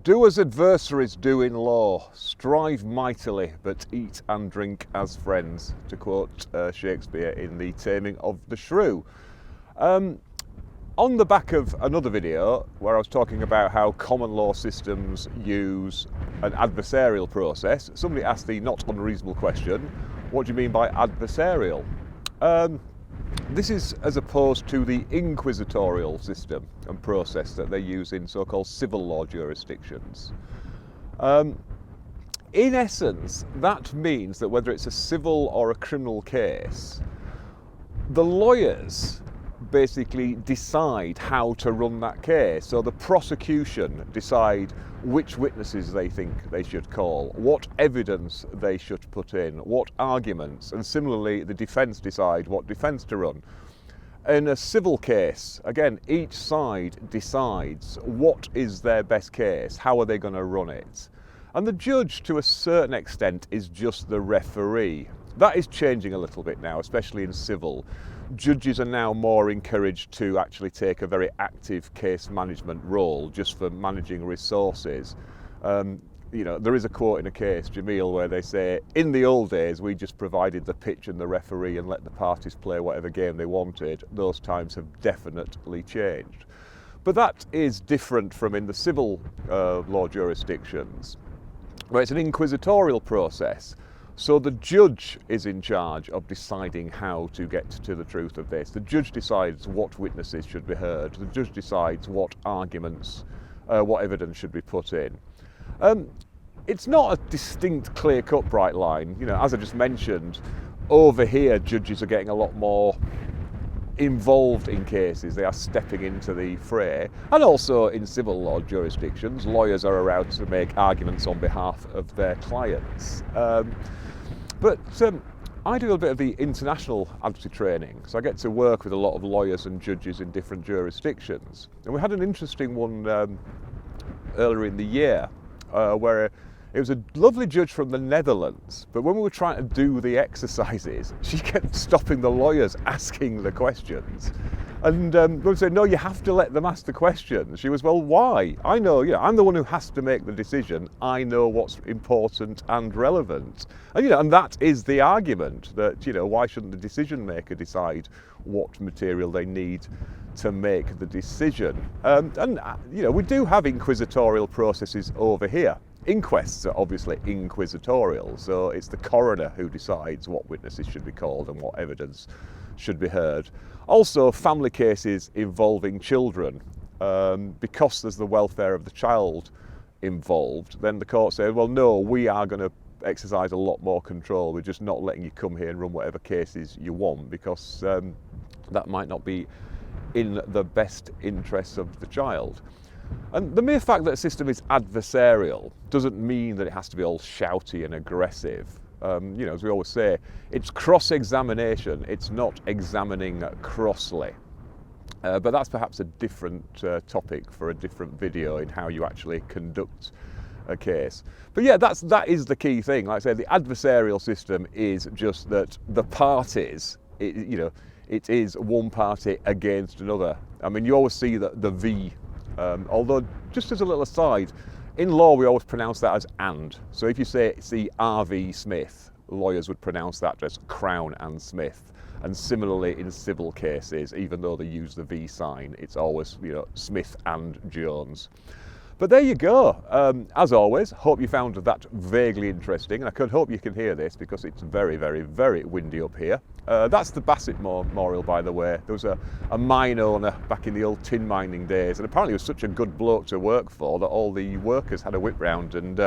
Do as adversaries do in law, strive mightily, but eat and drink as friends, to quote Shakespeare in The Taming of the Shrew. On the back of another video where I was talking about how common law systems use an adversarial process, somebody asked the not unreasonable question, what do you mean by adversarial? This is as opposed to the inquisitorial system and process that they use in so-called civil law jurisdictions. In essence, that means that whether it's a civil or a criminal case, the lawyers basically decide how to run that case. So the prosecution decide which witnesses they think they should call, what evidence they should put in, what arguments, and similarly the defence decide what defence to run. In a civil case, again, each side decides what is their best case, how are they going to run it. And the judge, to a certain extent, is just the referee. That is changing a little bit now, especially in civil. Judges are now more encouraged to actually take a very active case management role just for managing resources. There is a quote in a case, Jamil, where they say, in the old days, we just provided the pitch and the referee and let the parties play whatever game they wanted. Those times have definitely changed. But that is different from in the civil law jurisdictions, where it's an inquisitorial process. So the judge is in charge of deciding how to get to the truth of this. The judge decides what witnesses should be heard. The judge decides what arguments, what evidence should be put in. It's not a distinct, clear-cut, bright line. As I just mentioned, over here judges are getting a lot more involved in cases. They are stepping into the fray. And also in civil law jurisdictions, lawyers are allowed to make arguments on behalf of their clients. But I do a bit of the international advocacy training, so I get to work with a lot of lawyers and judges in different jurisdictions. And we had an interesting one earlier in the year where it was a lovely judge from the Netherlands, but when we were trying to do the exercises, she kept stopping the lawyers asking the questions. And we would say, no, you have to let them ask the questions. She was, well, why? I know, I'm the one who has to make the decision. I know what's important and relevant. And that is the argument that, why shouldn't the decision maker decide what material they need to make the decision? We do have inquisitorial processes over here. Inquests are obviously inquisitorial, so it's the coroner who decides what witnesses should be called and what evidence should be heard. Also, family cases involving children, because there's the welfare of the child involved, then the court says, well, no, we are going to exercise a lot more control. We're just not letting you come here and run whatever cases you want, because that might not be in the best interests of the child. And the mere fact that a system is adversarial doesn't mean that it has to be all shouty and aggressive. As we always say, it's cross-examination, it's not examining crossly. But that's perhaps a different topic for a different video in how you actually conduct a case. But yeah, that is the key thing. Like I say, the adversarial system is just that the parties, it is one party against another. I mean, you always see the V. Although, just as a little aside, in law we always pronounce that as and. So if you say see R.V. Smith, lawyers would pronounce that as Crown and Smith. And similarly in civil cases, even though they use the V sign, it's always Smith and Jones. But there you go. As always, hope you found that vaguely interesting. And I hope you can hear this because it's very, very, very windy up here. That's the Bassett Memorial, by the way. There was a mine owner back in the old tin mining days, and apparently he was such a good bloke to work for that all the workers had a whip round and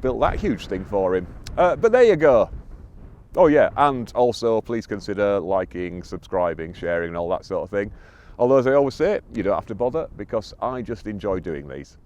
built that huge thing for him. But there you go. Oh yeah, and also please consider liking, subscribing, sharing and all that sort of thing. Although, as I always say, you don't have to bother because I just enjoy doing these.